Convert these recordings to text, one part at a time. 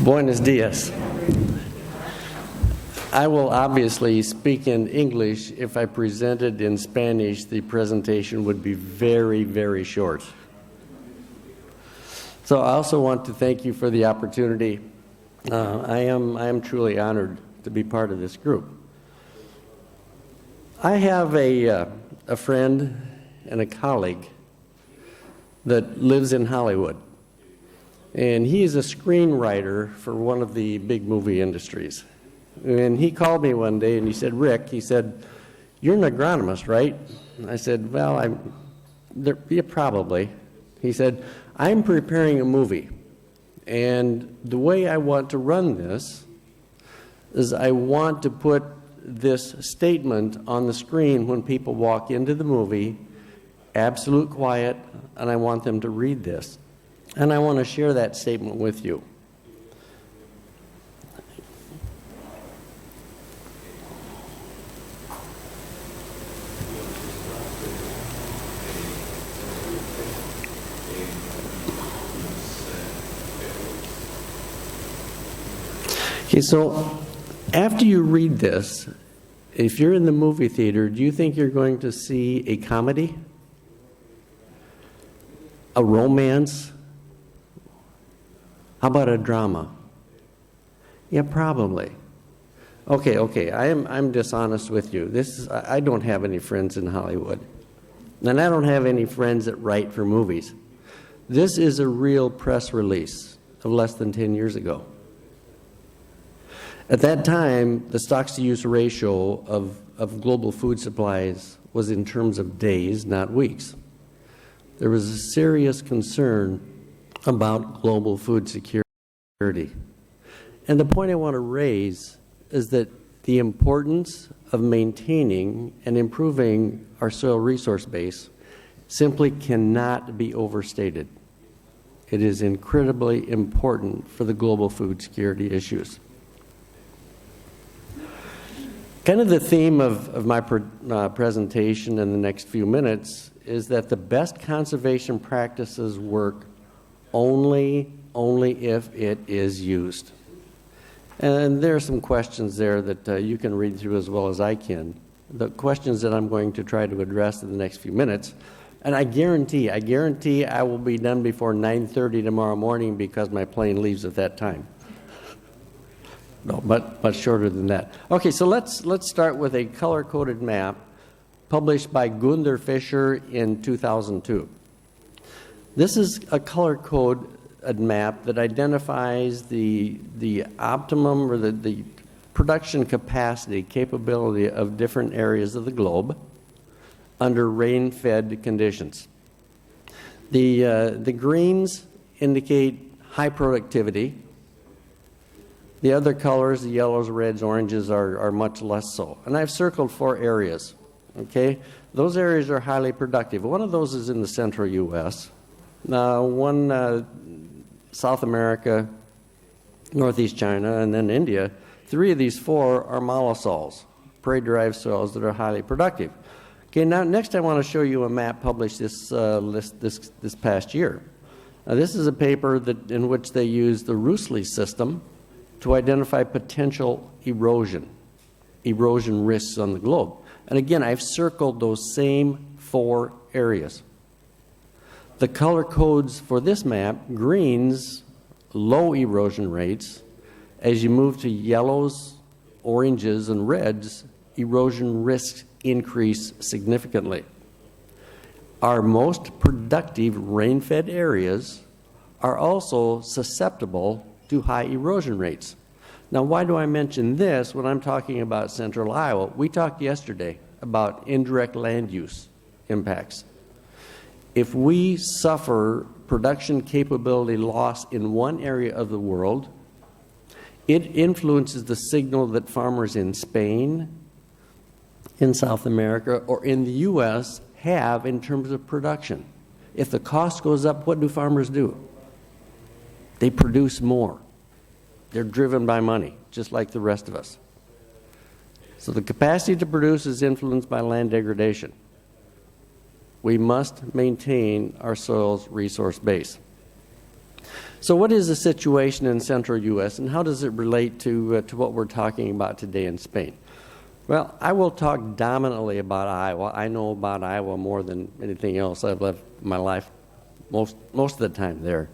Buenos dias. I will obviously speak in English. If I presented in Spanish, the presentation would be very, very short. So I also want to thank you for the opportunity. I am truly honored to be part of this group. I have a friend and a colleague that lives in Hollywood. And he is a screenwriter for one of the big movie industries. And he called me one day and he said, Rick, he said, you're an agronomist, right? And I said, well, yeah, probably. He said, I'm preparing a movie. And the way I want to run this is I want to put this statement on the screen when people walk into the movie, absolute quiet, and I want them to read this. And I want to share that statement with you. Okay, so after you read this, if you're in the movie theater, do you think you're going to see a comedy? A romance? How about a drama? Yeah, probably. Okay, I'm dishonest with you. I don't have any friends in Hollywood. And I don't have any friends that write for movies. This is a real press release of less than 10 years ago. At that time, the stocks-to-use ratio of global food supplies was in terms of days, not weeks. There was a serious concern about global food security. And the point I want to raise is that the importance of maintaining and improving our soil resource base simply cannot be overstated. It is incredibly important for the global food security issues. Kind of the theme of my presentation in the next few minutes is that the best conservation practices work only if it is used. And there are some questions there that you can read through as well as I can. The questions that I'm going to try to address in the next few minutes. And I guarantee I will be done before 9:30 tomorrow morning because my plane leaves at that time. No, but much shorter than that. Okay, so let's start with a color-coded map published by Gunther Fischer in 2002. This is a color-coded map that identifies the optimum or the production capability of different areas of the globe under rain-fed conditions. The greens indicate high productivity. The other colors, the yellows, reds, oranges, are much less so. And I've circled 4 areas, okay? Those areas are highly productive. One of those is in the central U.S., one South America, Northeast China, and then India. 3 of these 4 are mollisols, prairie-derived soils that are highly productive. Okay, now next I want to show you a map published this past year. Now, this is a paper in which they use the Rusli system to identify potential erosion risks on the globe. And again, I've circled those same 4 areas. The color codes for this map, greens, low erosion rates. As you move to yellows, oranges, and reds, erosion risks increase significantly. Our most productive rain-fed areas are also susceptible to high erosion rates. Now, why do I mention this when I'm talking about central Iowa? We talked yesterday about indirect land use impacts. If we suffer production capability loss in one area of the world, it influences the signal that farmers in Spain, in South America, or in the U.S. have in terms of production. If the cost goes up, what do farmers do? They produce more. They're driven by money, just like the rest of us. So the capacity to produce is influenced by land degradation. We must maintain our soil's resource base. So what is the situation in central U.S. and how does it relate to what we're talking about today in Spain? Well, I will talk dominantly about Iowa. I know about Iowa more than anything else. I've lived my life most of the time there.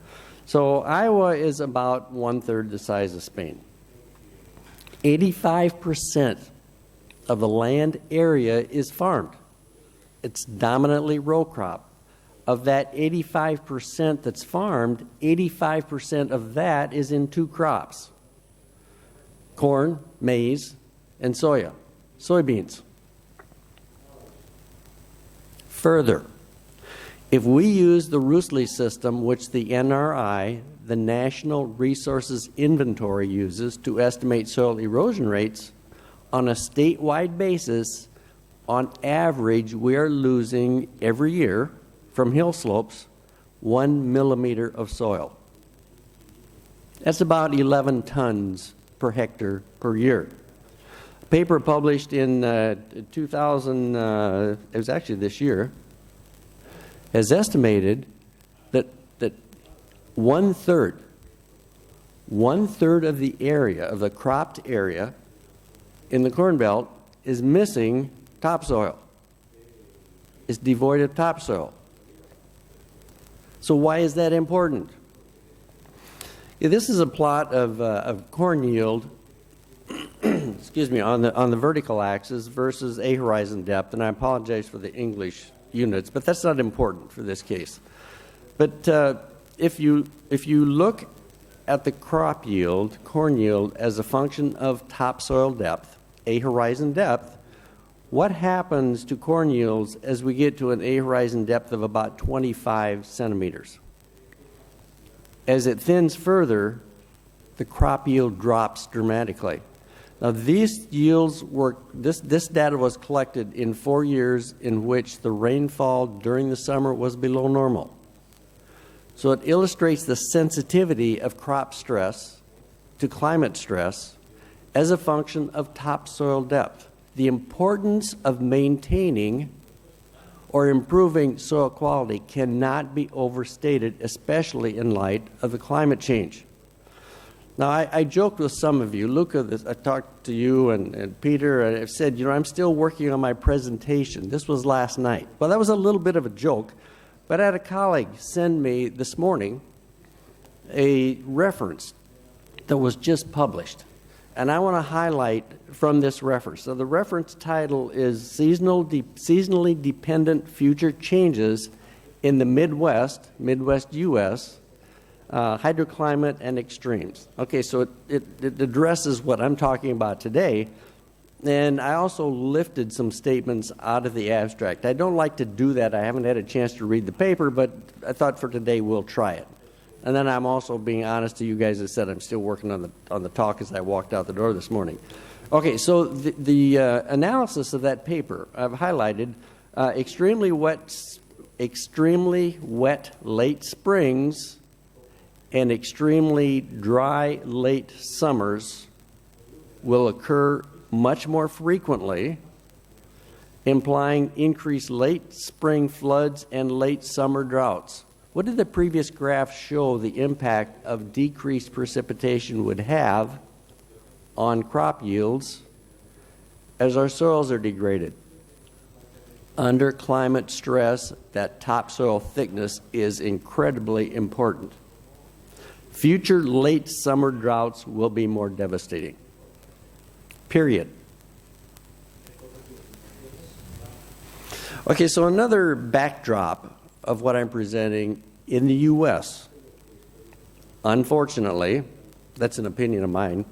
So Iowa is about 1/3 the size of Spain. 85% of the land area is farmed. It's dominantly row crop. Of that 85% that's farmed, 85% of that is in two crops: corn, maize, and soybeans. Further, if we use the Rusli system, which the NRI, the National Resources Inventory, uses to estimate soil erosion rates, on a statewide basis, on average, we are losing every year from hill slopes 1 millimeter of soil. That's about 11 tons per hectare per year. A paper published in 2000, it was actually this year, has estimated that one-third of the area, of the cropped area in the Corn Belt is missing topsoil. It's devoid of topsoil. So why is that important? Yeah, this is a plot of corn yield excuse me, on the vertical axis versus a horizon depth, and I apologize for the English units, but that's not important for this case. But if you look at the crop yield, corn yield, as a function of topsoil depth, a horizon depth, what happens to corn yields as we get to an a horizon depth of about 25 centimeters? As it thins further, the crop yield drops dramatically. Now, these yields were, this data was collected in 4 years in which the rainfall during the summer was below normal. So it illustrates the sensitivity of crop stress to climate stress as a function of topsoil depth. The importance of maintaining or improving soil quality cannot be overstated, especially in light of the climate change. Now, I joked with some of you. Luca, I talked to you and Peter, and I've said, I'm still working on my presentation. This was last night. Well, that was a little bit of a joke, but I had a colleague send me this morning a reference that was just published. And I want to highlight from this reference. So the reference title is Seasonally Dependent Future Changes in the Midwest U.S., Hydroclimate and Extremes. Okay, so it addresses what I'm talking about today. And I also lifted some statements out of the abstract. I don't like to do that. I haven't had a chance to read the paper, but I thought for today we'll try it. And then I'm also being honest to you guys. I said I'm still working on the talk as I walked out the door this morning. Okay, so the analysis of that paper I've highlighted: extremely wet late springs and extremely dry late summers will occur much more frequently, implying increased late spring floods and late summer droughts. What did the previous graph show the impact of decreased precipitation would have on crop yields as our soils are degraded? Under climate stress, that topsoil thickness is incredibly important. Future late summer droughts will be more devastating. Period. Okay, so another backdrop of what I'm presenting in the U.S. Unfortunately, that's an opinion of mine,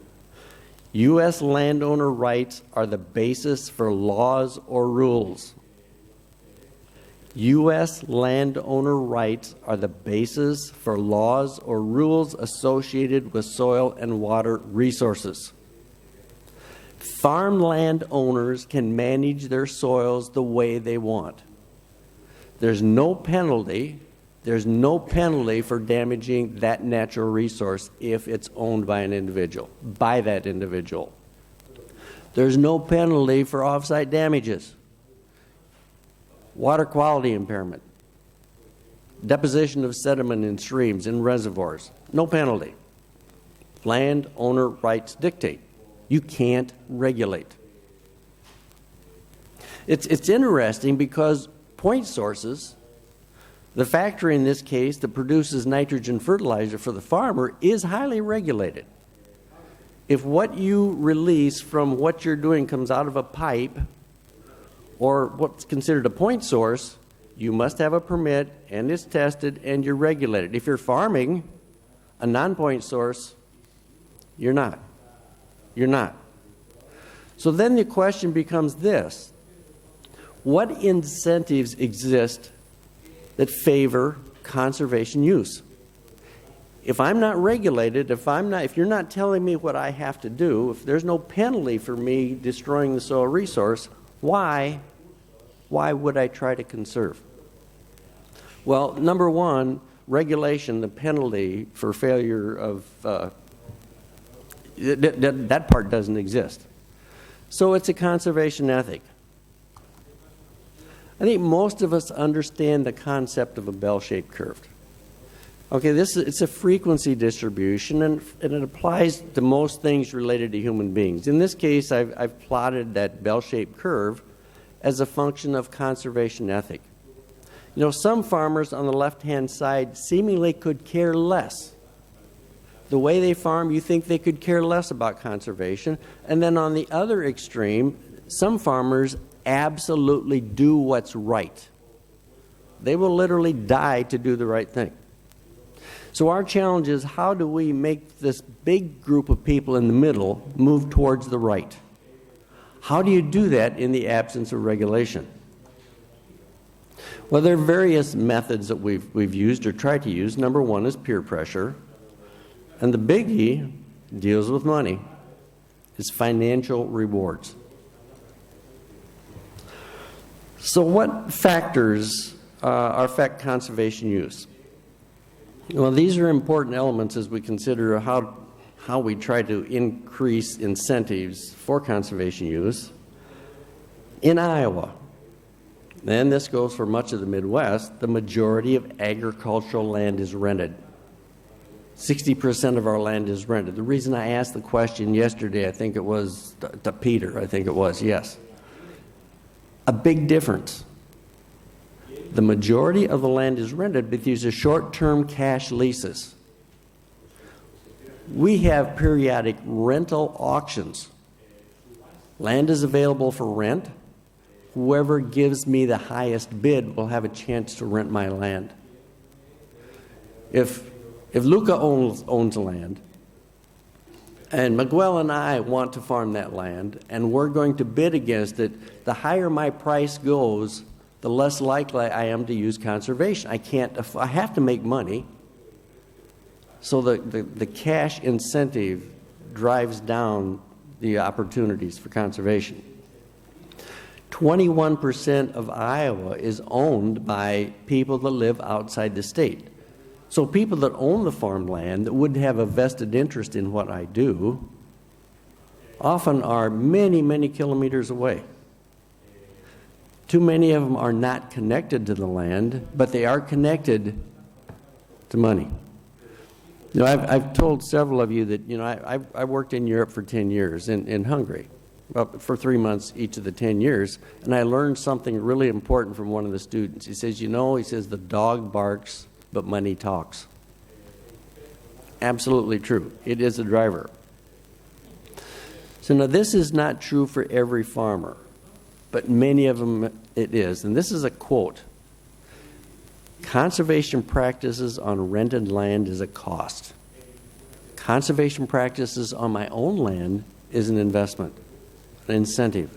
U.S. landowner rights are the basis for laws or rules. U.S. landowner rights are the basis for laws or rules associated with soil and water resources. Farmland owners can manage their soils the way they want. There's no penalty for damaging that natural resource if it's owned by an individual, by that individual. There's no penalty for off-site damages. Water quality impairment. deposition of sediment in streams, in reservoirs, no penalty. Landowner rights dictate. You can't regulate. It's interesting because point sources, the factory in this case that produces nitrogen fertilizer for the farmer, is highly regulated. If what you release from what you're doing comes out of a pipe or what's considered a point source, you must have a permit and it's tested and you're regulated. If you're farming a non-point source, you're not. You're not. So then the question becomes this: what incentives exist that favor conservation use? If I'm not regulated, if you're not telling me what I have to do, if there's no penalty for me destroying the soil resource, why would I try to conserve? Well, number one, regulation, the penalty for failure of that part doesn't exist. So it's a conservation ethic. I think most of us understand the concept of a bell-shaped curve. Okay, it's a frequency distribution, and it applies to most things related to human beings. In this case, I've plotted that bell-shaped curve as a function of conservation ethic. You know, some farmers on the left-hand side seemingly could care less. The way they farm, you think they could care less about conservation. And then on the other extreme, some farmers absolutely do what's right. They will literally die to do the right thing. So our challenge is, how do we make this big group of people in the middle move towards the right? How do you do that in the absence of regulation? Well, there are various methods that we've used or tried to use. Number one is peer pressure. And the biggie deals with money. It's financial rewards. So what factors affect conservation use? Well, these are important elements as we consider how we try to increase incentives for conservation use. In Iowa, and this goes for much of the Midwest, the majority of agricultural land is rented. 60% of our land is rented. The reason I asked the question yesterday, I think it was to Peter, yes. A big difference. The majority of the land is rented, but these are short-term cash leases. We have periodic rental auctions. Land is available for rent. Whoever gives me the highest bid will have a chance to rent my land. If Luca owns land, and Miguel and I want to farm that land, and we're going to bid against it, the higher my price goes, the less likely I am to use conservation. I have to make money. So the cash incentive drives down the opportunities for conservation. 21% of Iowa is owned by people that live outside the state. So people that own the farmland that would have a vested interest in what I do often are many, many kilometers away. Too many of them are not connected to the land, but they are connected to money. You know, I've told several of you that, you know, I worked in Europe for 10 years, in Hungary, well, for 3 months each of the 10 years, and I learned something really important from one of the students. He says, the dog barks, but money talks. Absolutely true. It is a driver. So now this is not true for every farmer, but many of them it is. And this is a quote. Conservation practices on rented land is a cost. Conservation practices on my own land is an investment, an incentive.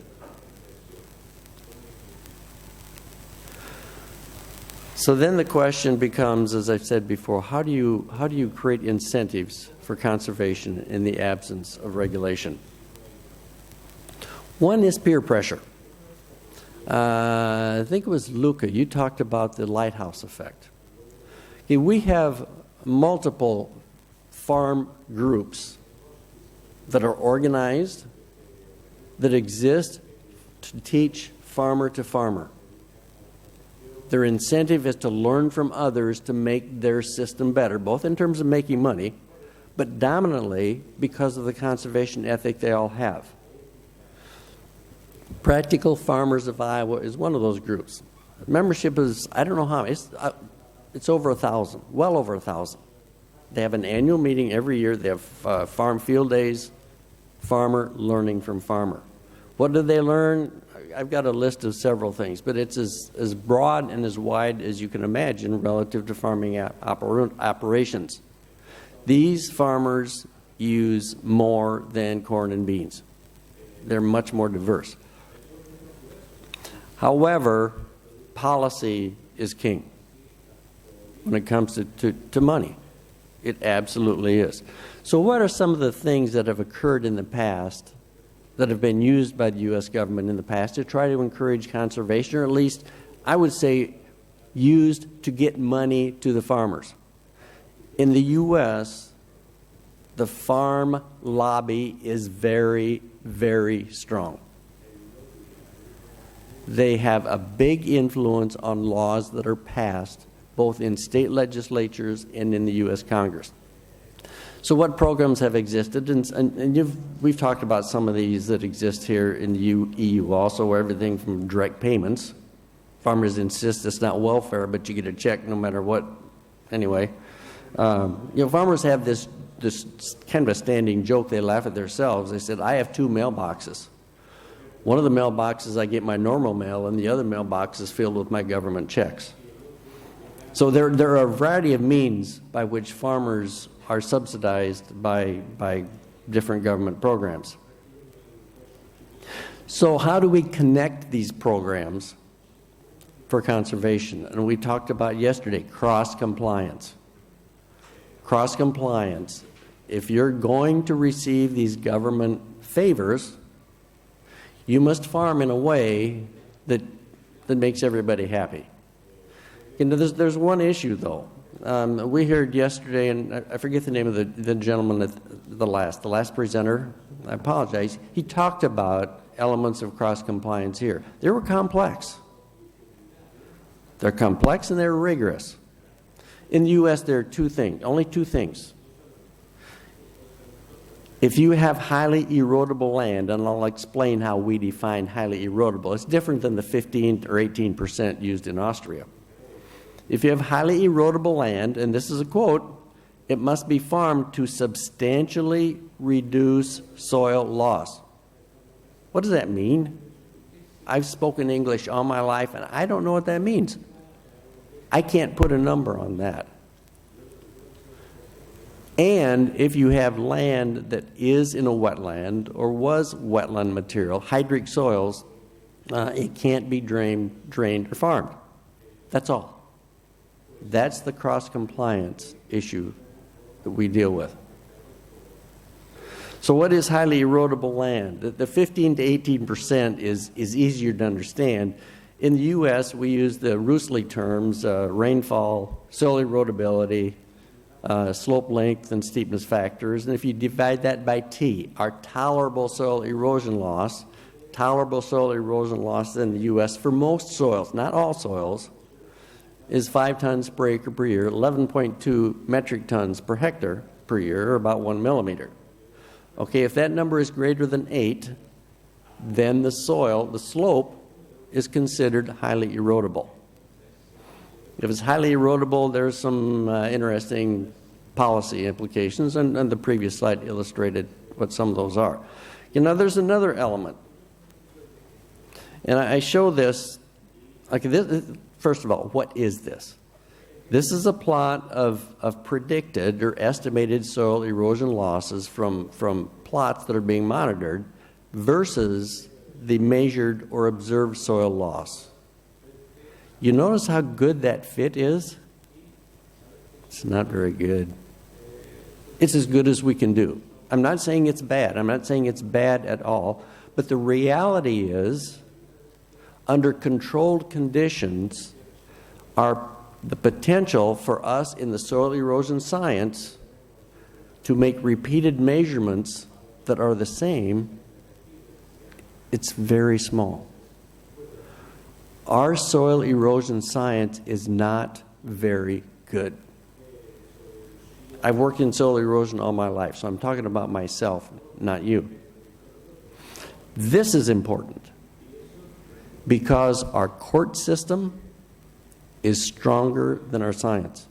So then the question becomes, as I've said before, how do you create incentives for conservation in the absence of regulation? One is peer pressure. I think it was Luca, you talked about the lighthouse effect. Okay, we have multiple farm groups that are organized, that exist to teach farmer to farmer. Their incentive is to learn from others to make their system better, both in terms of making money, but dominantly because of the conservation ethic they all have. Practical Farmers of Iowa is one of those groups. Membership is, I don't know how, it's over 1,000, well over 1,000. They have an annual meeting every year. They have farm field days, farmer learning from farmer. What do they learn? I've got a list of several things, but it's as broad and as wide as you can imagine relative to farming operations. These farmers use more than corn and beans. They're much more diverse. However, policy is king when it comes to money. It absolutely is. So what are some of the things that have occurred in the past that have been used by the U.S. government in the past to try to encourage conservation, or at least, I would say, used to get money to the farmers? In the U.S., the farm lobby is very, very strong. They have a big influence on laws that are passed both in state legislatures and in the U.S. Congress. So what programs have existed? And we've talked about some of these that exist here in the EU also, everything from direct payments. Farmers insist it's not welfare, but you get a check no matter what. Anyway, farmers have this kind of a standing joke. They laugh at themselves. They said, I have two mailboxes. One of the mailboxes I get my normal mail, and the other mailbox is filled with my government checks. So there are a variety of means by which farmers are subsidized by different government programs. So how do we connect these programs for conservation? And we talked about yesterday, cross-compliance. Cross-compliance. If you're going to receive these government favors, you must farm in a way that makes everybody happy. There's one issue, though. We heard yesterday, and I forget the name of the gentleman at the last presenter. I apologize. He talked about elements of cross-compliance here. They were complex. They're complex and they're rigorous. In the U.S., there are only two things. If you have highly erodible land, and I'll explain how we define highly erodible, it's different than the 15 or 18% used in Austria. If you have highly erodible land, and this is a quote, it must be farmed to substantially reduce soil loss. What does that mean? I've spoken English all my life, and I don't know what that means. I can't put a number on that. And if you have land that is in a wetland or was wetland material, hydric soils, it can't be drained or farmed. That's all. That's the cross-compliance issue that we deal with. So what is highly erodible land? The 15 to 18% is easier to understand. In the U.S., we use the Roosley terms, rainfall, soil erodibility, slope length, and steepness factors. And if you divide that by T, our tolerable soil erosion loss in the U.S. for most soils, not all soils, is 5 tons per acre per year, 11.2 metric tons per hectare per year, or about 1 millimeter. Okay, if that number is greater than 8, then the slope, is considered highly erodible. If it's highly erodible, there's some interesting policy implications, and the previous slide illustrated what some of those are. There's another element. And I show this, like this. First of all, what is this? This is a plot of predicted or estimated soil erosion losses from plots that are being monitored versus the measured or observed soil loss. You notice how good that fit is? It's not very good. It's as good as we can do. I'm not saying it's bad. I'm not saying it's bad at all. But the reality is, under controlled conditions, the potential for us in the soil erosion science to make repeated measurements that are the same, it's very small. Our soil erosion science is not very good. I've worked in soil erosion all my life, so I'm talking about myself, not you. This is important because our court system is stronger than our science.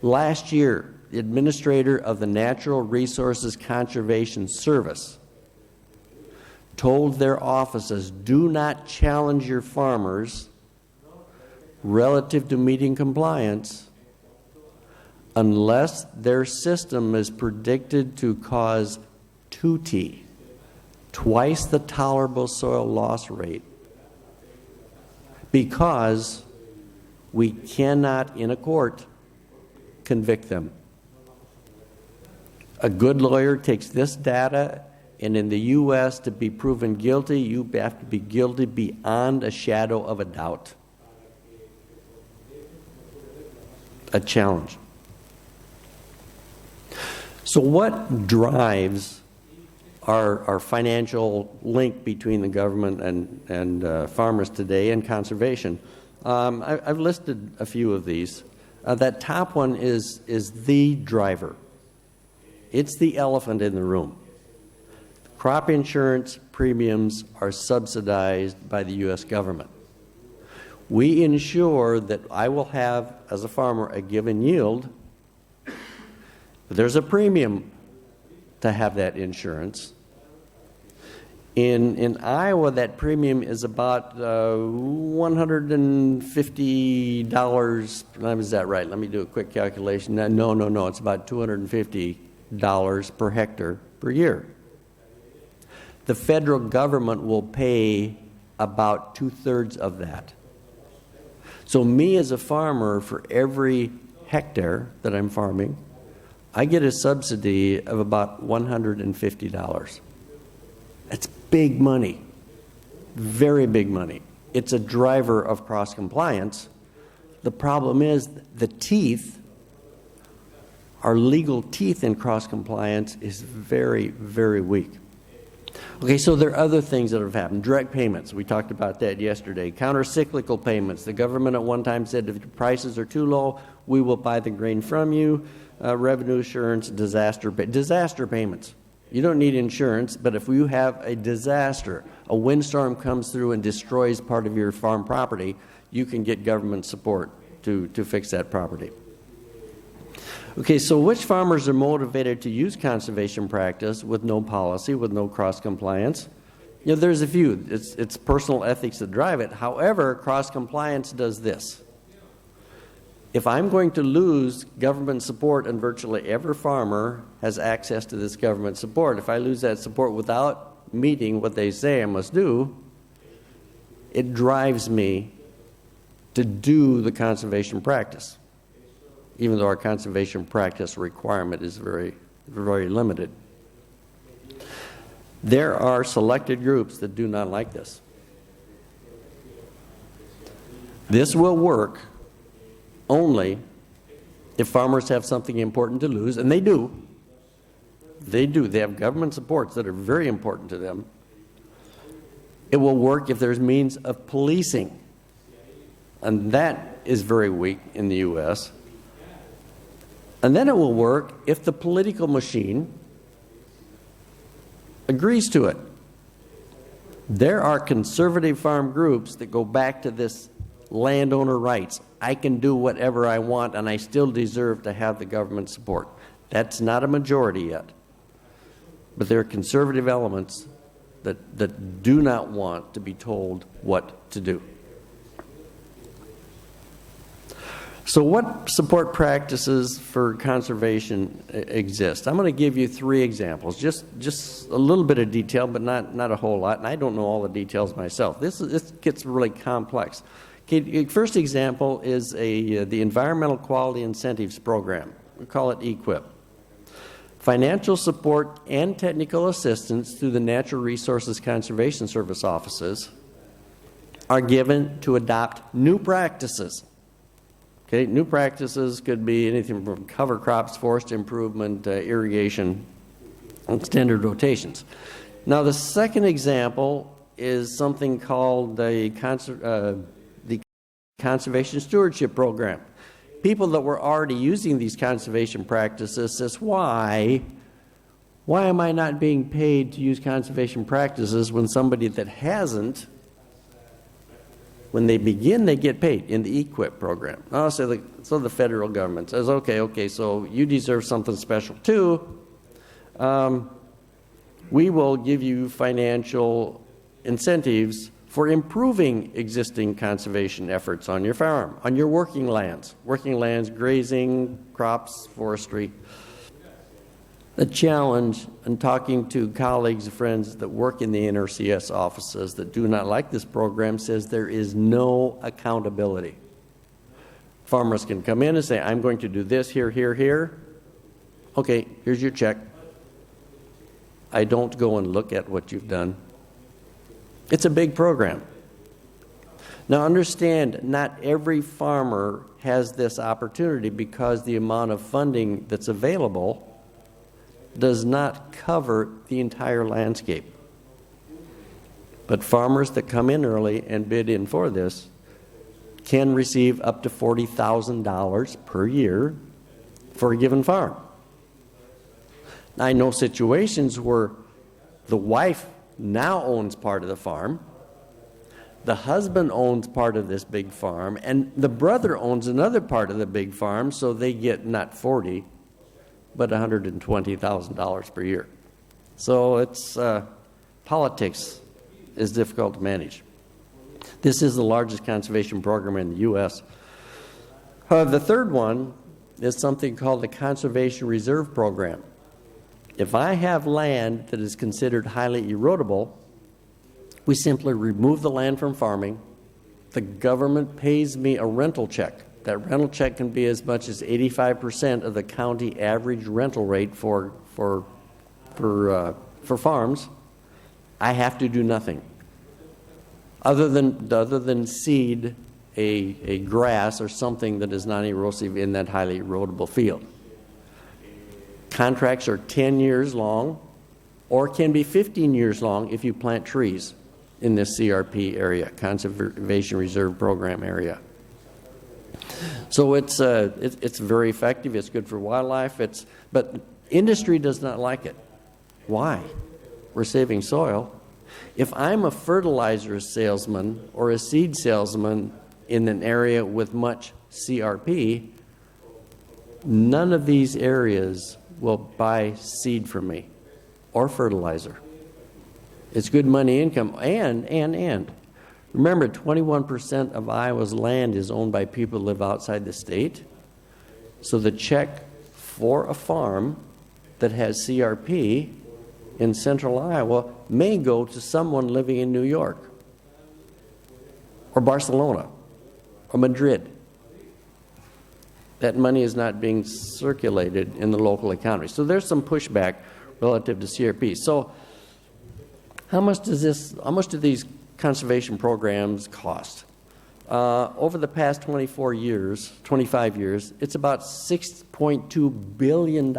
Last year, the administrator of the Natural Resources Conservation Service told their offices, do not challenge your farmers relative to meeting compliance unless their system is predicted to cause 2T, twice the tolerable soil loss rate, because we cannot, in a court, convict them. A good lawyer takes this data, and in the U.S., to be proven guilty, you have to be guilty beyond a shadow of a doubt. A challenge. So what drives our financial link between the government and farmers today and conservation? I've listed a few of these. That top one is the driver. It's the elephant in the room. Crop insurance premiums are subsidized by the U.S. government. We ensure that I will have, as a farmer, a given yield. But there's a premium to have that insurance. In Iowa, that premium is about $150. Is that right? Let me do a quick calculation. No. It's about $250 per hectare per year. The federal government will pay about 2/3 of that. So me as a farmer, for every hectare that I'm farming, I get a subsidy of about $150. That's big money, very big money. It's a driver of cross-compliance. The problem is the teeth, our legal teeth in cross-compliance is very, very weak. Okay, so there are other things that have happened. Direct payments, we talked about that yesterday. Counter-cyclical payments. The government at one time said if the prices are too low, we will buy the grain from you. Revenue assurance, disaster payments. You don't need insurance, but if you have a disaster, a windstorm comes through and destroys part of your farm property, you can get government support to fix that property. Okay, so which farmers are motivated to use conservation practice with no policy, with no cross-compliance? You know, there's a few. It's personal ethics that drive it. However, cross-compliance does this. If I'm going to lose government support, and virtually every farmer has access to this government support, if I lose that support without meeting what they say I must do, it drives me to do the conservation practice, even though our conservation practice requirement is very, very limited. There are selected groups that do not like this. This will work only if farmers have something important to lose, and they do. They do. They have government supports that are very important to them. It will work if there's means of policing, and that is very weak in the U.S. And then it will work if the political machine agrees to it. There are conservative farm groups that go back to this landowner rights. I can do whatever I want and I still deserve to have the government support. That's not a majority yet. But there are conservative elements that do not want to be told what to do. So what support practices for conservation exist? I'm going to give you 3 examples, just a little bit of detail, but not a whole lot, and I don't know all the details myself. This gets really complex. Okay, first example is the Environmental Quality Incentives Program. We call it EQIP. Financial support and technical assistance through the Natural Resources Conservation Service offices are given to adopt new practices. Okay, new practices could be anything from cover crops, forest improvement, irrigation, extended rotations. Now, the second example is something called the Conservation Stewardship Program. People that were already using these conservation practices says, why am I not being paid to use conservation practices when somebody that hasn't, when they begin, they get paid in the EQIP program? Oh, so the federal government says, okay, so you deserve something special too. We will give you financial incentives for improving existing conservation efforts on your farm, on your working lands, grazing, crops, forestry. The challenge in talking to colleagues and friends that work in the NRCS offices that do not like this program says there is no accountability. Farmers can come in and say, I'm going to do this here, here, here. Okay, here's your check. I don't go and look at what you've done. It's a big program. Now understand, not every farmer has this opportunity because the amount of funding that's available does not cover the entire landscape. But farmers that come in early and bid in for this can receive up to $40,000 per year for a given farm. I know situations where the wife now owns part of the farm, the husband owns part of this big farm, and the brother owns another part of the big farm, so they get not 40, but $120,000 per year. So it's politics is difficult to manage. This is the largest conservation program in the U.S. The third one is something called the Conservation Reserve Program. If I have land that is considered highly erodible, we simply remove the land from farming. The government pays me a rental check. That rental check can be as much as 85% of the county average rental rate for farms. I have to do nothing other than seed a grass or something that is non-erosive in that highly erodible field. Contracts are 10 years long or can be 15 years long if you plant trees in this CRP area, Conservation Reserve Program area. So it's very effective. It's good for wildlife. But industry does not like it. Why? We're saving soil. If I'm a fertilizer salesman or a seed salesman in an area with much CRP, none of these areas will buy seed from me or fertilizer. It's good money income and remember, 21% of Iowa's land is owned by people who live outside the state. So the check for a farm that has CRP in central Iowa may go to someone living in New York or Barcelona or Madrid. That money is not being circulated in the local economy. So there's some pushback relative to CRP. So how much do these conservation programs cost? Over the past 25 years, it's about $6.2 billion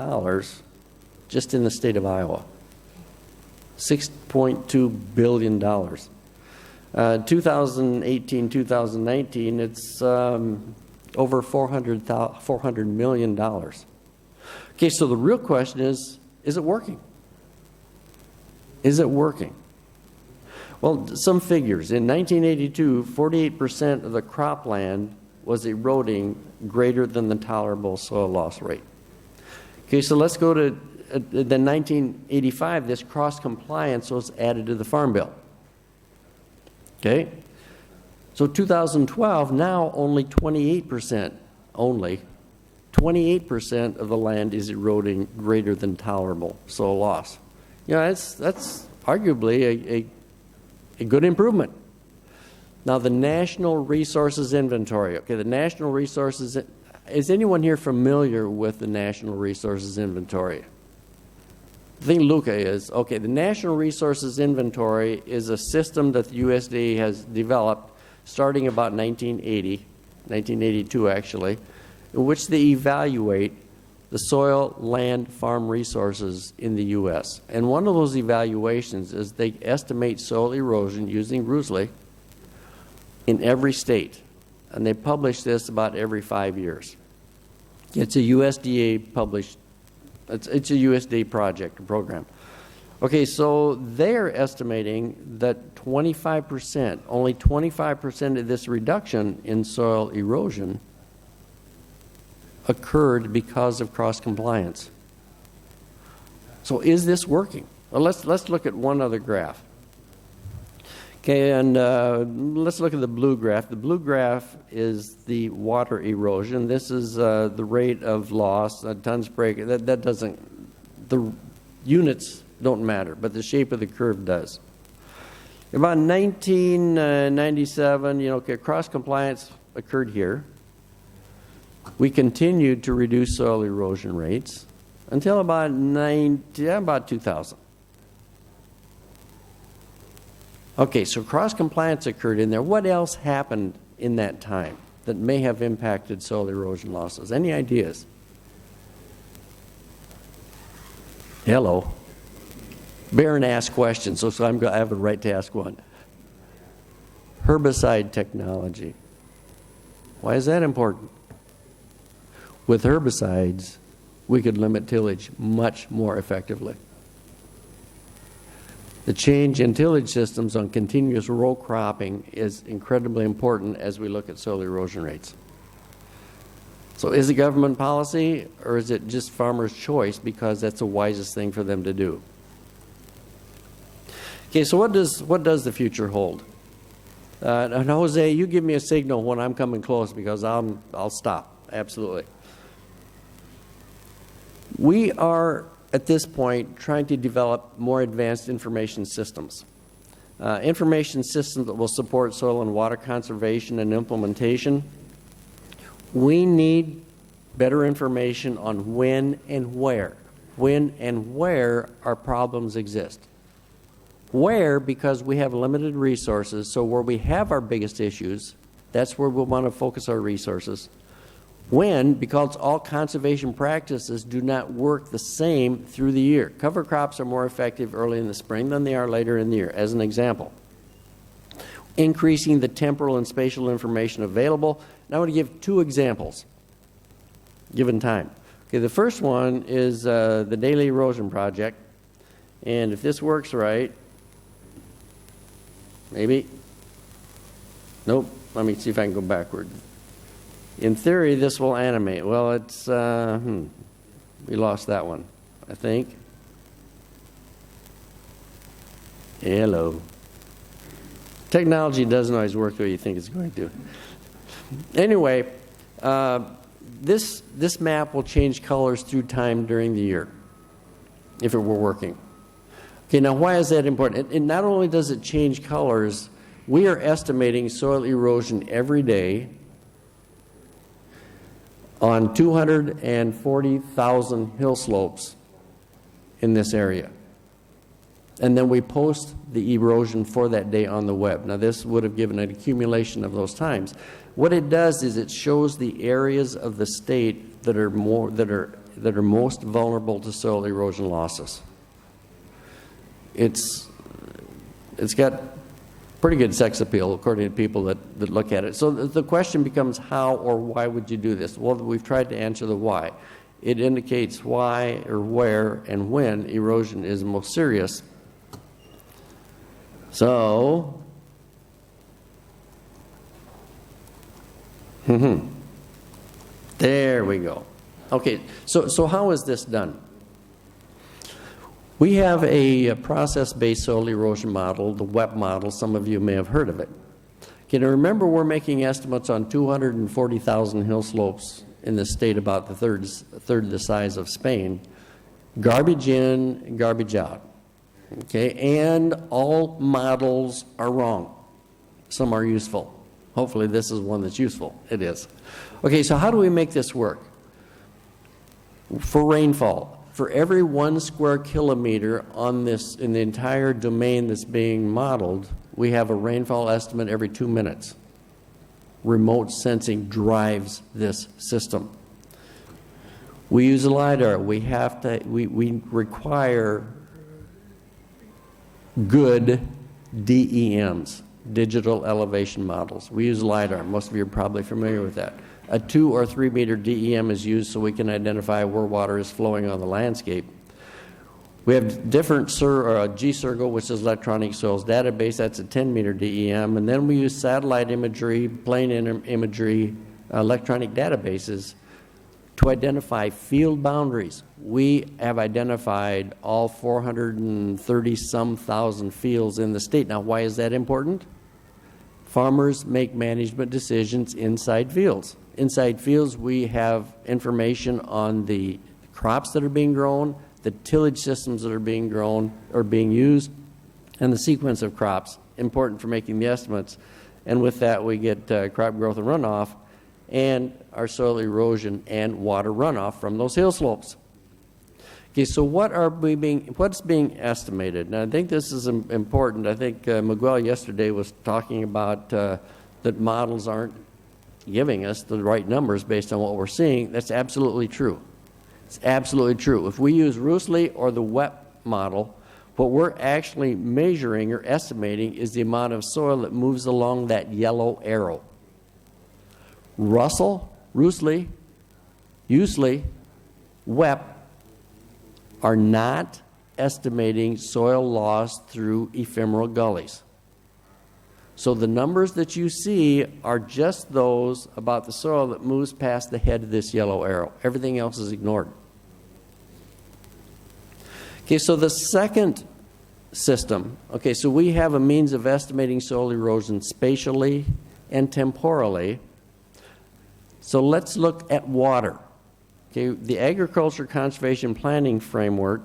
just in the state of Iowa. $6.2 billion. 2018, 2019, it's over $400 million. Okay, so the real question is it working? Is it working? Well, some figures. In 1982, 48% of the cropland was eroding greater than the tolerable soil loss rate. Okay, so let's go to then 1985, this cross-compliance was added to the Farm Bill. Okay? So 2012, now only 28% of the land is eroding greater than tolerable soil loss. You know, that's arguably a good improvement. Now, the National Resources Inventory. Okay, the National Resources, is anyone here familiar with the National Resources Inventory? I think Luca is. Okay, the National Resources Inventory is a system that the USDA has developed starting about 1982 actually, in which they evaluate the soil, land, farm resources in the U.S. And one of those evaluations is they estimate soil erosion using Rusley in every state. And they publish this about every 5 years. It's a USDA published, it's a USDA project, a program. Okay, so they're estimating that 25%, only 25% of this reduction in soil erosion occurred because of cross-compliance. So is this working? Well, let's look at one other graph. Okay, and let's look at the blue graph. The blue graph is the water erosion. This is the rate of loss, tons per acre. That doesn't, the units don't matter, but the shape of the curve does. About 1997, cross-compliance occurred here. We continued to reduce soil erosion rates until about 2000. Okay, so cross-compliance occurred in there. What else happened in that time that may have impacted soil erosion losses? Any ideas? Hello. Barron asked questions, so I have a right to ask one. Herbicide technology. Why is that important? With herbicides, we could limit tillage much more effectively. The change in tillage systems on continuous row cropping is incredibly important as we look at soil erosion rates. So is it government policy, or is it just farmers' choice because that's the wisest thing for them to do? Okay, so what does the future hold? And Jose, you give me a signal when I'm coming close because I'll stop. Absolutely. We are, at this point, trying to develop more advanced information systems. Information systems that will support soil and water conservation and implementation. We need better information on when and where our problems exist. Where, because we have limited resources, so where we have our biggest issues, that's where we'll want to focus our resources. When, because all conservation practices do not work the same through the year. Cover crops are more effective early in the spring than they are later in the year, as an example. Increasing the temporal and spatial information available. Now I want to give two examples, given time. Okay, the first one is the Daily Erosion Project. And if this works right, maybe, nope, let me see if I can go backward. In theory, this will animate. Well, it's, we lost that one, I think. Hello. Technology doesn't always work the way you think it's going to. Anyway, this map will change colors through time during the year, if it were working. Okay, now why is that important? And not only does it change colors, we are estimating soil erosion every day on 240,000 hill slopes in this area. And then we post the erosion for that day on the web. Now this would have given an accumulation of those times. What it does is it shows the areas of the state that are most vulnerable to soil erosion losses. It's got pretty good sex appeal, according to people that look at it. So the question becomes how or why would you do this? Well, we've tried to answer the why. It indicates why or where and when erosion is most serious. So, there we go. Okay, so how is this done? We have a process-based soil erosion model, the WEP model. Some of you may have heard of it. Okay, now remember, we're making estimates on 240,000 hill slopes in the state about the third the size of Spain. Garbage in, garbage out. Okay, and all models are wrong. Some are useful. Hopefully this is one that's useful. It is. Okay, so how do we make this work? For rainfall, for every 1 square kilometer on this, in the entire domain that's being modeled, we have a rainfall estimate every 2 minutes. Remote sensing drives this system. We use LiDAR. We require good DEMs, digital elevation models. We use LiDAR. Most of you are probably familiar with that. A 2 or 3 meter DEM is used so we can identify where water is flowing on the landscape. We have different GCIRGL, which is electronic soils database. That's a 10 meter DEM. And then we use satellite imagery, plane imagery, electronic databases to identify field boundaries. We have identified all 430-some thousand fields in the state. Now, why is that important? Farmers make management decisions inside fields. Inside fields, we have information on the crops that are being grown, the tillage systems that are being grown or being used, and the sequence of crops, important for making the estimates. And with that, we get crop growth and runoff, and our soil erosion and water runoff from those hill slopes. Okay, so what's being estimated? And I think this is important. I think Miguel yesterday was talking about that models aren't giving us the right numbers based on what we're seeing. That's absolutely true. It's absolutely true. If we use Rusli or the WEP model, what we're actually measuring or estimating is the amount of soil that moves along that yellow arrow. Rusli, USLI, WEP are not estimating soil loss through ephemeral gullies. So the numbers that you see are just those about the soil that moves past the head of this yellow arrow. Everything else is ignored. Okay, so the second system, okay, so we have a means of estimating soil erosion spatially and temporally. So let's look at water. Okay, the Agriculture Conservation Planning Framework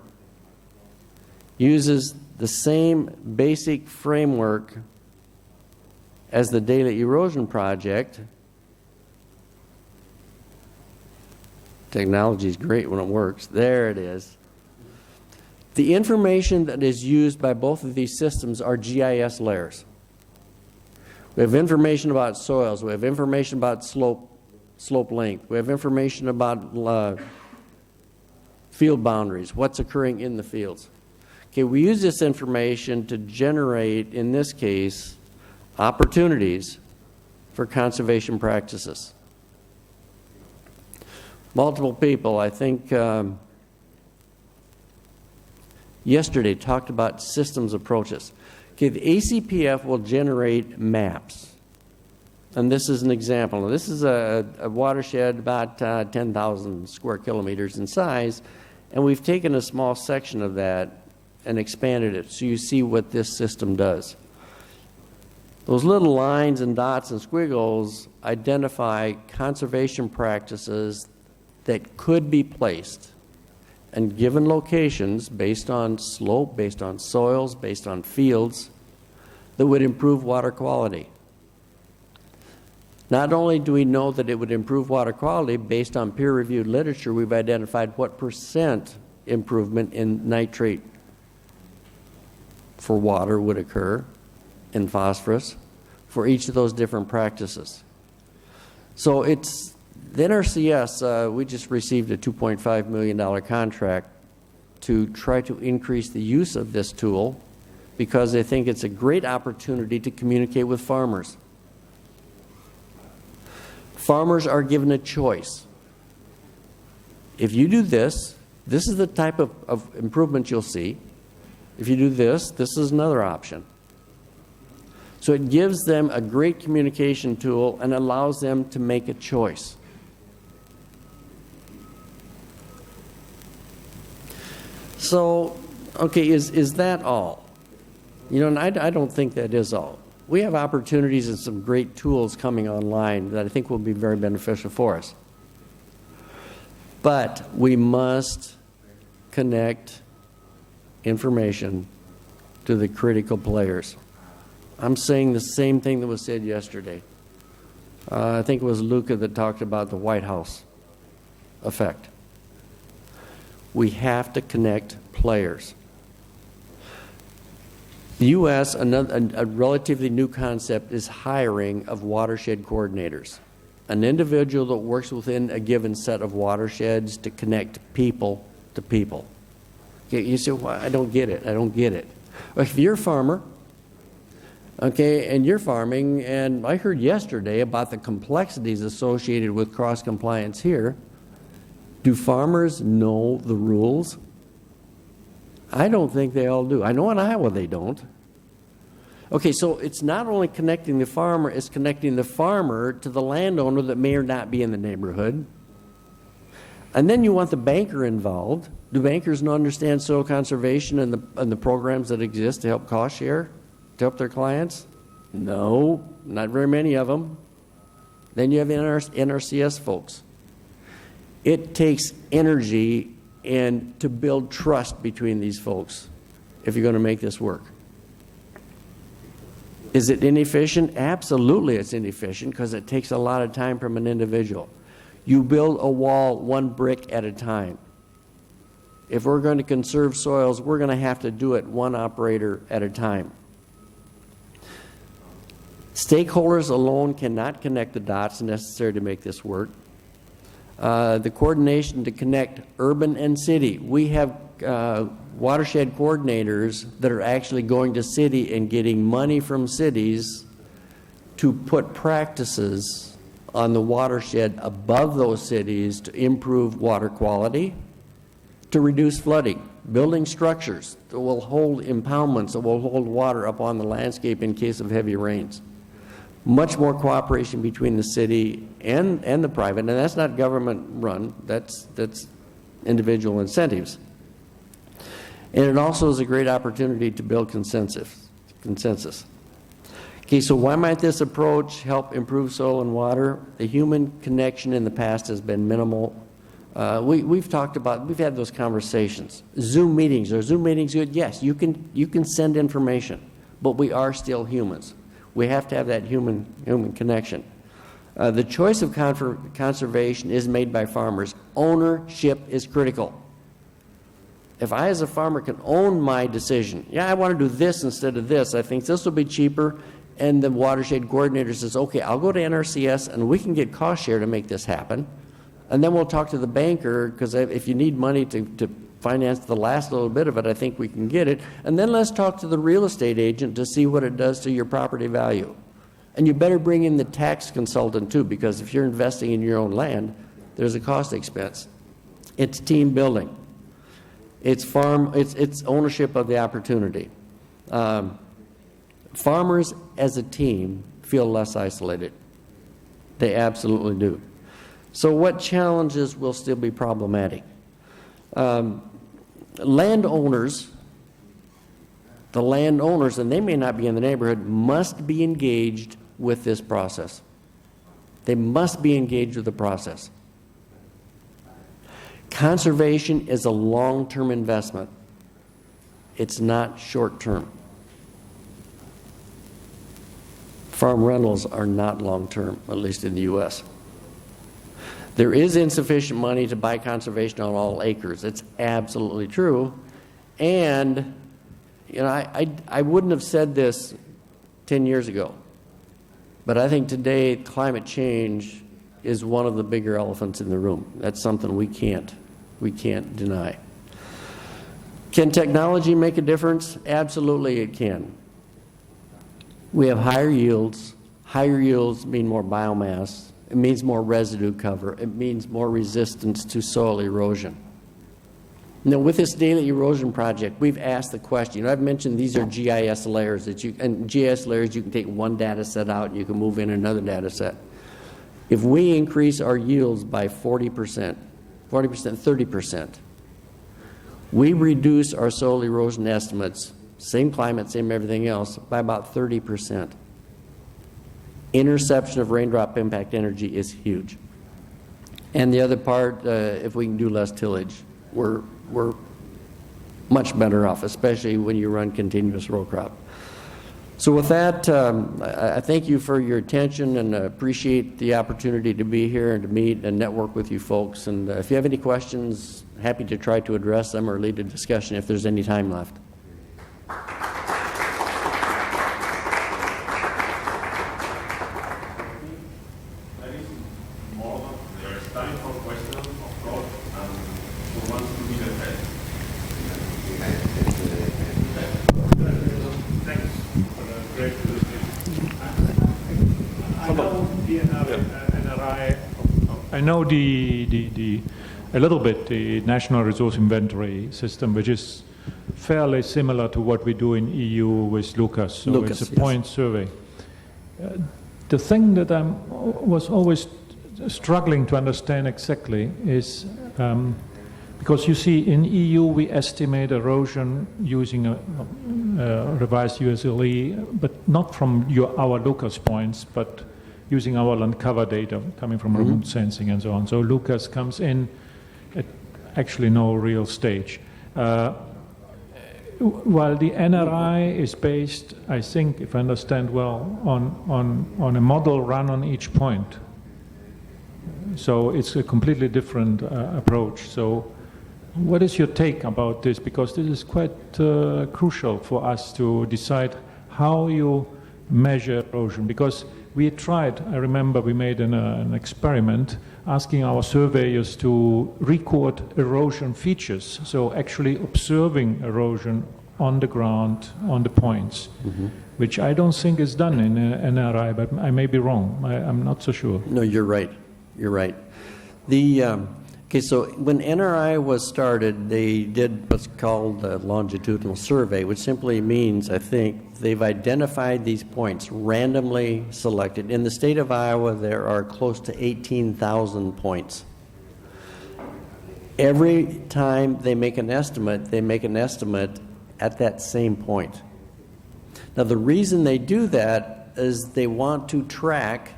uses the same basic framework as the Daily Erosion Project. Technology is great when it works. There it is. The information that is used by both of these systems are GIS layers. We have information about soils. We have information about slope length. We have information about field boundaries, what's occurring in the fields. Okay, we use this information to generate, in this case, opportunities for conservation practices. Multiple people, I think, yesterday talked about systems approaches. Okay, the ACPF will generate maps. And this is an example. Now, this is a watershed about 10,000 square kilometers in size, and we've taken a small section of that and expanded it so you see what this system does. Those little lines and dots and squiggles identify conservation practices that could be placed and given locations based on slope, based on soils, based on fields that would improve water quality. Not only do we know that it would improve water quality, based on peer-reviewed literature, we've identified what % improvement in nitrate for water would occur, and phosphorus, for each of those different practices. So it's the NRCS, we just received a $2.5 million contract to try to increase the use of this tool because they think it's a great opportunity to communicate with farmers. Farmers are given a choice. If you do this, this is the type of improvement you'll see. If you do this, this is another option. So it gives them a great communication tool and allows them to make a choice. So, okay, is that all? You know, and I don't think that is all. We have opportunities and some great tools coming online that I think will be very beneficial for us. But we must connect information to the critical players. I'm saying the same thing that was said yesterday. I think it was Luca that talked about the White House effect. We have to connect players. The U.S., a relatively new concept, is hiring of watershed coordinators. an individual that works within a given set of watersheds to connect people to people. Okay, you say, well, I don't get it. I don't get it. Well, if you're a farmer, okay, and you're farming, and I heard yesterday about the complexities associated with cross-compliance here. Do farmers know the rules? I don't think they all do. I know in Iowa they don't. Okay, so it's not only connecting the farmer, it's connecting the farmer to the landowner that may or not be in the neighborhood. And then you want the banker involved. Do bankers not understand soil conservation and the programs that exist to help cost share, to help their clients? No, not very many of them. Then you have the NRCS folks. It takes energy and to build trust between these folks if you're going to make this work. Is it inefficient? Absolutely it's inefficient because it takes a lot of time from an individual. You build a wall one brick at a time. If we're going to conserve soils, we're going to have to do it one operator at a time. Stakeholders alone cannot connect the dots necessary to make this work. The coordination to connect urban and city. We have watershed coordinators that are actually going to city and getting money from cities to put practices on the watershed above those cities to improve water quality, to reduce flooding, building structures that will hold impoundments, that will hold water up on the landscape in case of heavy rains. Much more cooperation between the city and the private, and that's not government run, that's individual incentives. And it also is a great opportunity to build consensus. Okay, so why might this approach help improve soil and water? The human connection in the past has been minimal. We've had those conversations. Zoom meetings, are Zoom meetings good? Yes, you can send information, but we are still humans. We have to have that human connection. The choice of conservation is made by farmers. Ownership is critical. If I as a farmer can own my decision, yeah, I want to do this instead of this, I think this will be cheaper, and the watershed coordinator says, okay, I'll go to NRCS and we can get cost share to make this happen, and then we'll talk to the banker, because if you need money to finance the last little bit of it, I think we can get it. And then let's talk to the real estate agent to see what it does to your property value. And you better bring in the tax consultant too, because if you're investing in your own land, there's a cost expense. It's team building. It's ownership of the opportunity. Farmers as a team feel less isolated. They absolutely do. So what challenges will still be problematic? Landowners, and they may not be in the neighborhood, must be engaged with this process. They must be engaged with the process. Conservation is a long-term investment. It's not short-term. Farm rentals are not long-term, at least in the U.S. There is insufficient money to buy conservation on all acres. It's absolutely true. And you know, I wouldn't have said this 10 years ago, but I think today climate change is one of the bigger elephants in the room. That's something we can't deny. Can technology make a difference? Absolutely it can. We have higher yields. Higher yields mean more biomass. It means more residue cover. It means more resistance to soil erosion. Now, with this daily erosion project, we've asked the question. You know, I've mentioned these are GIS layers and GIS layers, you can take one data set out and you can move in another data set. If we increase our yields by 40%, 30%, we reduce our soil erosion estimates, same climate, same everything else, by about 30%. Interception of raindrop impact energy is huge. And the other part, if we can do less tillage, we're much better off, especially when you run continuous row crop. So with that, I thank you for your attention and appreciate the opportunity to be here and to meet and network with you folks. And if you have any questions, happy to try to address them or lead a discussion if there's any time left. I know a little bit the National Resource Inventory system, which is fairly similar to what we do in EU with Lucas. So Lucas, it's a point survey. The thing that I was always struggling to understand exactly is because you see in EU we estimate erosion using a revised USLE, but not from our Lucas points, but using our land cover data coming from remote sensing and so on. So Lucas comes in at actually no real stage. While the NRI is based, I think, if I understand well, on a model run on each point. So it's a completely different approach. So what is your take about this? Because this is quite crucial for us to decide how you measure erosion. Because we tried, I remember we made an experiment asking our surveyors to record erosion features, so actually observing erosion on the ground, on the points, which I don't think is done in NRI, but I may be wrong. I'm not so sure. No, you're right. You're right. Okay, so when NRI was started, they did what's called a longitudinal survey, which simply means, I think, they've identified these points, randomly selected. In the state of Iowa, there are close to 18,000 points. Every time they make an estimate at that same point. Now, the reason they do that is they want to track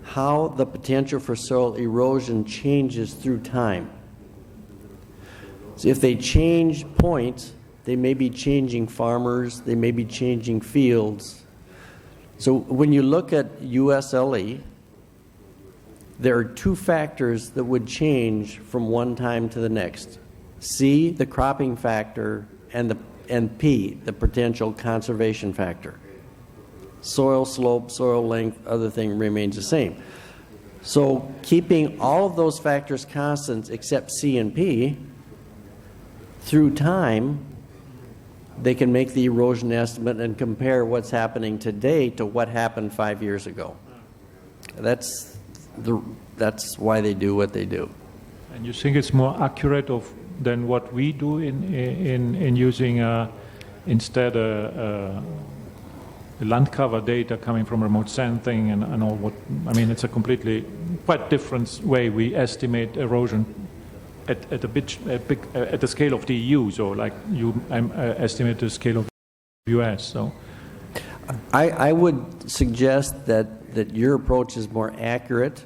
how the potential for soil erosion changes through time. So if they change points, they may be changing farmers, they may be changing fields. So when you look at USLE, there are two factors that would change from one time to the next. C, the cropping factor, and P, the potential conservation factor. Soil slope, soil length, other thing remains the same. So keeping all of those factors constant except C and P, through time, they can make the erosion estimate and compare what's happening today to what happened 5 years ago. That's why they do what they do. And you think it's more accurate than what we do in using instead land cover data coming from remote sensing and all what, I mean, it's a completely quite different way we estimate erosion at the scale of the EU. So like you estimate the scale of the US. So I would suggest that your approach is more accurate,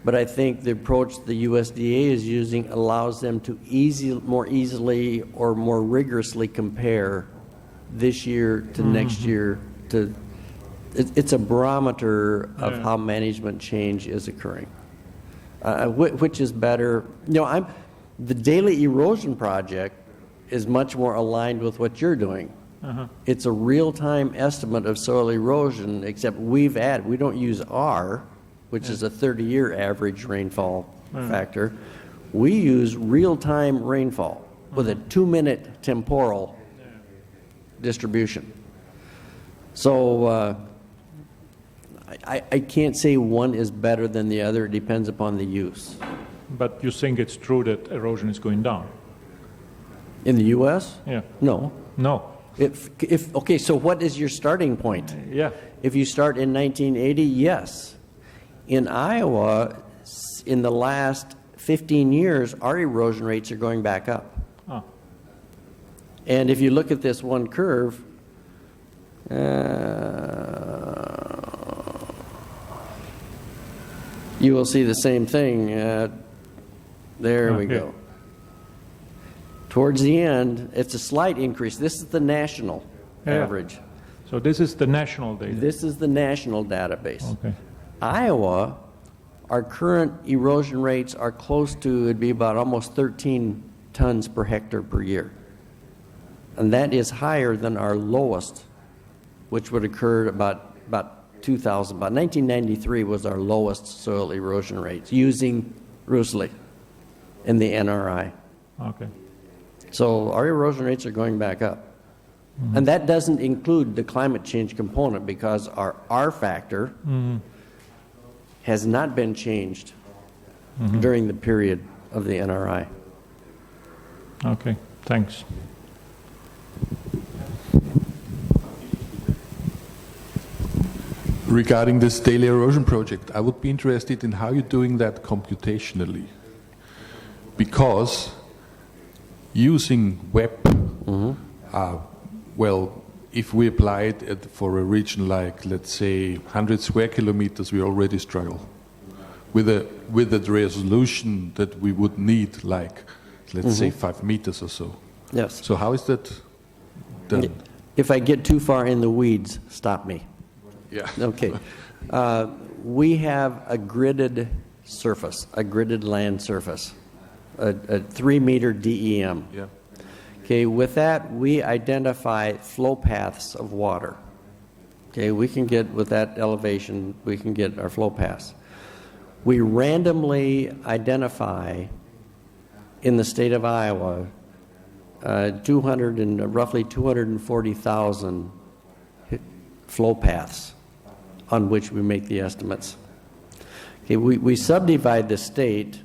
but I think the approach the USDA is using allows them to more easily or more rigorously compare this year to next year. It's a barometer of how management change is occurring. Which is better? You know, the daily erosion project is much more aligned with what you're doing. It's a real-time estimate of soil erosion, except we don't use R, which is a 30-year average rainfall factor. We use real-time rainfall with a 2-minute temporal distribution. So I can't say one is better than the other. It depends upon the use. But you think it's true that erosion is going down? In the U.S.? Yeah. No. No. Okay, so what is your starting point? Yeah. If you start in 1980, yes. In Iowa, in the last 15 years, our erosion rates are going back up. Oh. And if you look at this one curve, you will see the same thing. There we go. Towards the end, it's a slight increase. This is the national average. So this is the national data? This is the national database. Okay. Iowa, our current erosion rates are close to, it'd be about almost 13 tons per hectare per year. And that is higher than our lowest, which would occur about 2000. About 1993 was our lowest soil erosion rates using RUSLE in the NRI. Okay. So our erosion rates are going back up. And that doesn't include the climate change component, because our R factor has not been changed during the period of the NRI. Okay, thanks. Regarding this daily erosion project, I would be interested in how you're doing that computationally. Because using web, well, if we apply it for a region like, let's say, 100 square kilometers, we already struggle with the resolution that we would need, like, let's say, 5 meters or so. Yes. So how is that done? If I get too far in the weeds, stop me. Yeah. Okay. We have a gridded surface, a gridded land surface, a 3-meter DEM. Yeah. Okay, with that, we identify flow paths of water. Okay, we can get, with that elevation, we can get our flow paths. We randomly identify in the state of Iowa roughly 240,000 flow paths on which we make the estimates. Okay, we subdivide the state.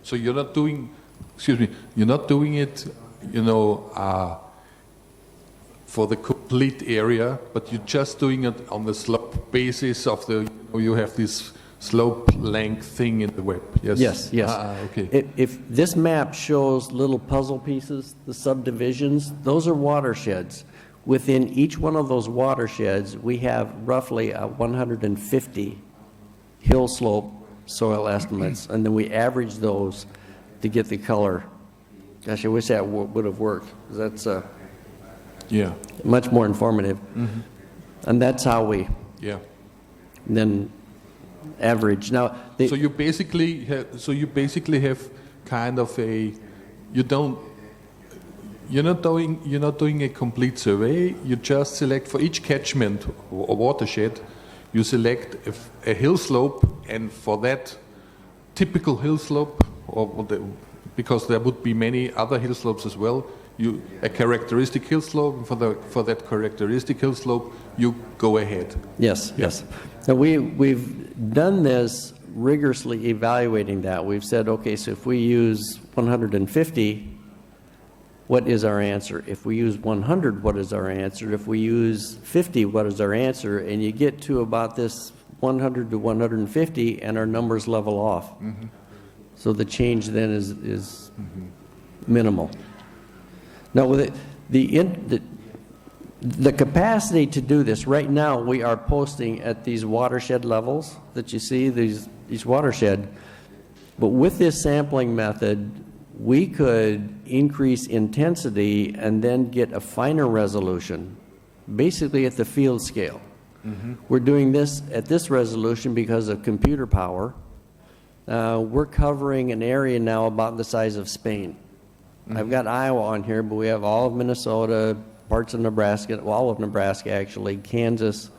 So you're not doing, excuse me, you're not doing it, you know, for the complete area, but you're just doing it on the slope basis of the, you have this slope length thing in the web. Yes. Yes, yes. Okay. If this map shows little puzzle pieces, the subdivisions, those are watersheds. Within each one of those watersheds, we have roughly 150 hill slope soil estimates, and then we average those to get the color. Gosh, I wish that would have worked. That's Yeah. much more informative. And that's how we Yeah. then average. Now, So you basically have kind of a, you're not doing a complete survey. You just select for each catchment or watershed, you select a hill slope, and for that typical hill slope, because there would be many other hill slopes as well, a characteristic hill slope. For that characteristic hill slope, you go ahead. Yes, yes. And we've done this rigorously evaluating that. We've said, okay, so if we use 150, what is our answer? If we use 100, what is our answer? If we use 50, what is our answer? And you get to about this 100 to 150, and our numbers level off. So the change then is minimal. Now, with the capacity to do this, right now we are posting at these watershed levels that you see, these watershed. But with this sampling method, we could increase intensity and then get a finer resolution, basically at the field scale. We're doing this at this resolution because of computer power. We're covering an area now about the size of Spain. I've got Iowa on here, but we have all of Minnesota, parts of Nebraska, well, all of Nebraska actually, Kansas.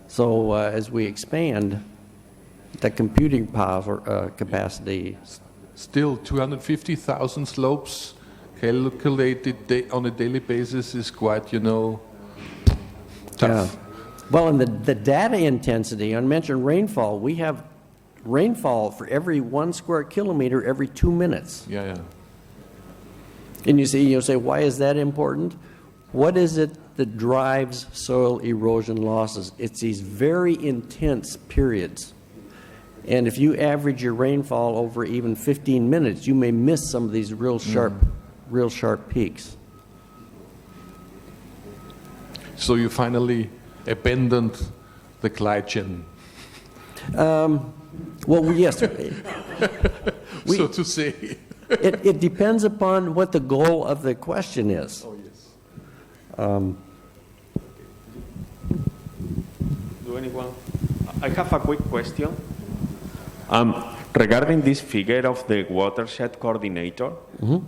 So as we expand, the computing power capacity. Still, 250,000 slopes calculated on a daily basis is quite, tough. Yeah. Well, and the data intensity, I mentioned rainfall. We have rainfall for every 1 square kilometer every 2 minutes. Yeah. And you'll say, why is that important? What is it that drives soil erosion losses? It's these very intense periods. And if you average your rainfall over even 15 minutes, you may miss some of these real sharp peaks. So you finally abandoned the glygen. Well, yes. So to say. It depends upon what the goal of the question is. Oh, yes. Do anyone? I have a quick question. Regarding this figure of the watershed coordinator, who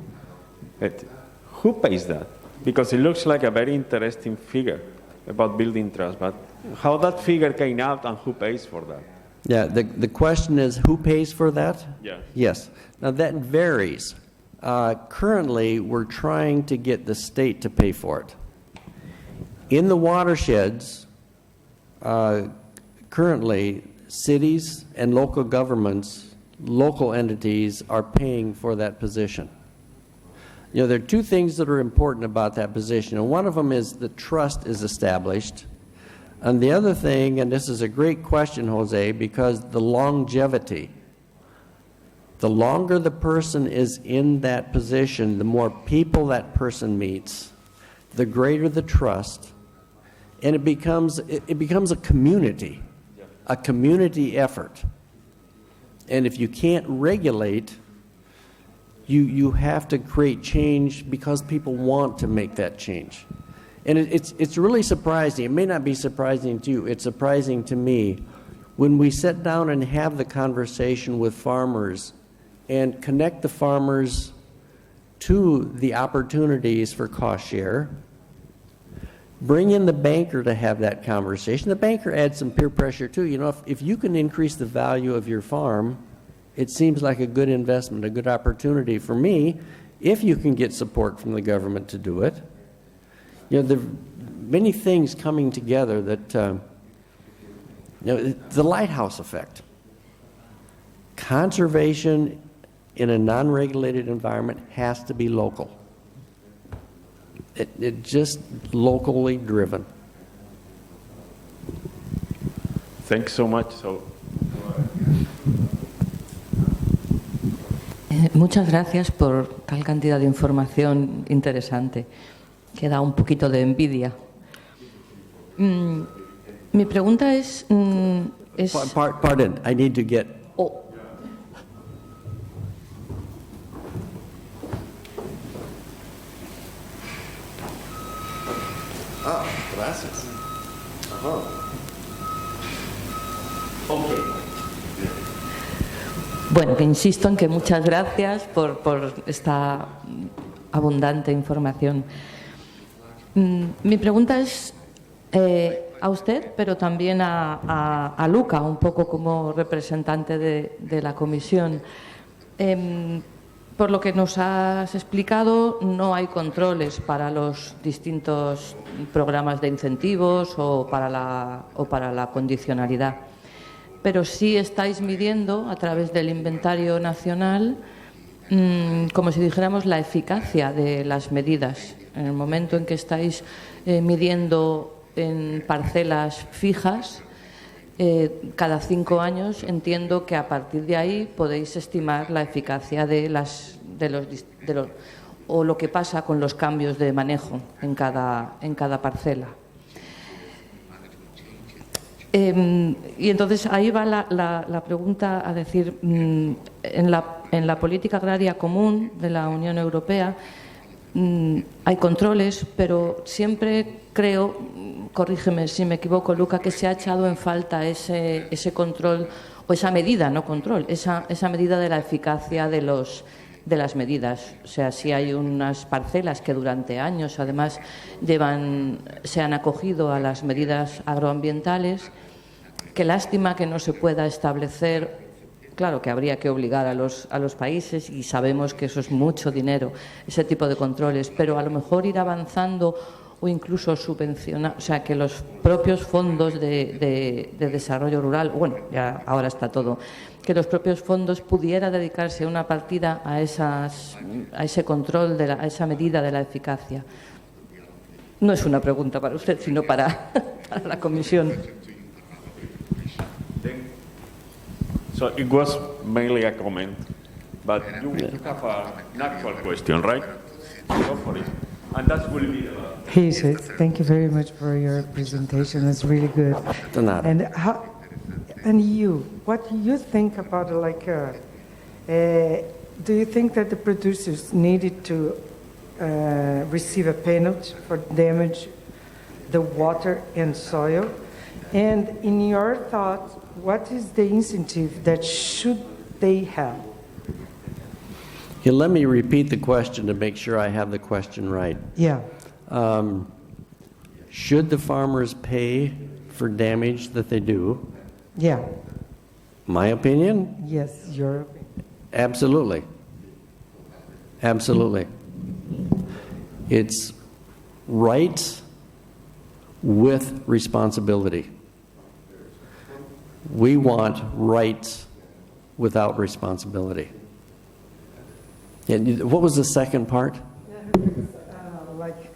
pays that? Because it looks like a very interesting figure about building trust, but how that figure came out and who pays for that? Yeah, the question is who pays for that? Yeah. Yes. Now that varies. Currently, we're trying to get the state to pay for it. In the watersheds, currently, cities and local governments, local entities are paying for that position. You know, there are two things that are important about that position, and one of them is the trust is established. And the other thing, and this is a great question, Jose, because the longevity. The longer the person is in that position, the more people that person meets, the greater the trust, and it becomes a community effort. And if you can't regulate, you have to create change because people want to make that change. And it's really surprising. It may not be surprising to you. It's surprising to me when we sit down and have the conversation with farmers and connect the farmers to the opportunities for cost share. Bring in the banker to have that conversation. The banker adds some peer pressure too. You know, if you can increase the value of your farm, it seems like a good investment, a good opportunity for me, if you can get support from the government to do it. You know, there are many things coming together that, you know, the lighthouse effect. Conservation in a non-regulated environment has to be local. It just locally driven. Thanks so much. Muchas gracias por tal cantidad de información interesante que da un poquito de envidia. Mi pregunta es... Pardon, I need to get... Oh. Ah, gracias. Ajá. Okay. Bueno, que insisto en que muchas gracias por esta abundante información. Mi pregunta es a usted, pero también a Luca, un poco como representante de la comisión. Por lo que nos has explicado, no hay controles para los distintos programas de incentivos o para la condicionalidad. Pero sí estáis midiendo a través del inventario nacional, como si dijéramos, la eficacia de las medidas. En el momento en que estáis midiendo en parcelas fijas, cada 5 años, entiendo que a partir de ahí podéis estimar la eficacia o lo que pasa con los cambios de manejo en cada parcela. Y entonces ahí va la pregunta a decir, en la política agraria común de la Unión Europea hay controles, pero siempre creo, corrígeme si me equivoco, Luca, que se ha echado en falta ese control, o esa medida, no control, esa medida de la eficacia de las medidas. O sea, si hay unas parcelas que durante años además se han acogido a las medidas agroambientales, qué lástima que no se pueda establecer. Claro que habría que obligar a los países, y sabemos que eso es mucho dinero, ese tipo de controles, pero a lo mejor ir avanzando o incluso subvencionar, o sea, que los propios fondos de desarrollo rural, bueno, ya ahora está todo, que los propios fondos pudiera dedicarse una partida a ese control, a esa medida de la eficacia. No es una pregunta para usted, sino para la comisión. So it was mainly a comment, but you have an actual question, right? Go for it. And that will be José, thank you very much for your presentation. It's really good. De nada. And you, what do you think about do you think that the producers needed to receive a penalty for damage the water and soil? And in your thoughts, what is the incentive that should they have? Okay, let me repeat the question to make sure I have the question right. Yeah. Should the farmers pay for damage that they do? Yeah. My opinion? Yes, your opinion. Absolutely. Absolutely. It's rights with responsibility. We want rights without responsibility. And what was the second part? Like,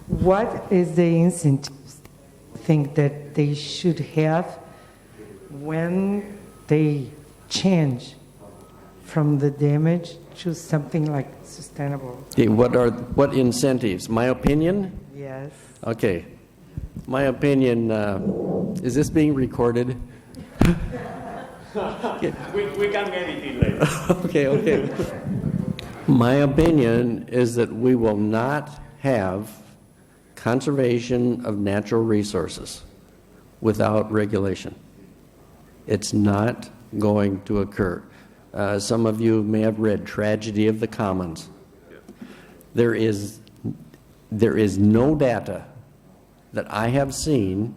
what is the incentives think that they should have when they change from the damage to something like sustainable? Okay, what incentives? My opinion? Yes. Okay. My opinion, is this being recorded? We can edit it later. Okay. My opinion is that we will not have conservation of natural resources without regulation. It's not going to occur. Some of you may have read Tragedy of the Commons. There is no data that I have seen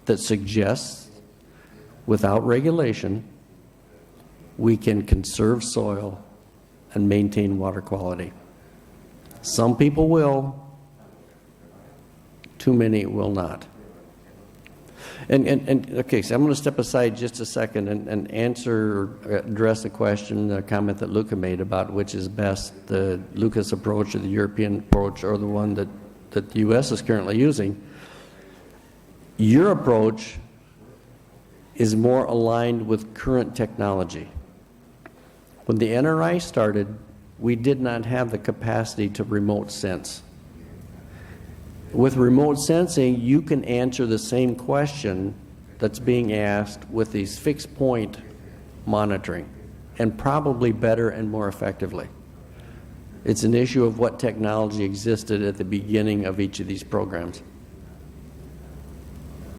that suggests without regulation we can conserve soil and maintain water quality. Some people will, too many will not. And okay, so I'm going to step aside just a second and address the question, the comment that Luca made about which is best, the Lucas approach or the European approach or the one that the U.S. is currently using. Your approach is more aligned with current technology. When the NRI started, we did not have the capacity to remote sense. With remote sensing, you can answer the same question that's being asked with these fixed point monitoring, and probably better and more effectively. It's an issue of what technology existed at the beginning of each of these programs.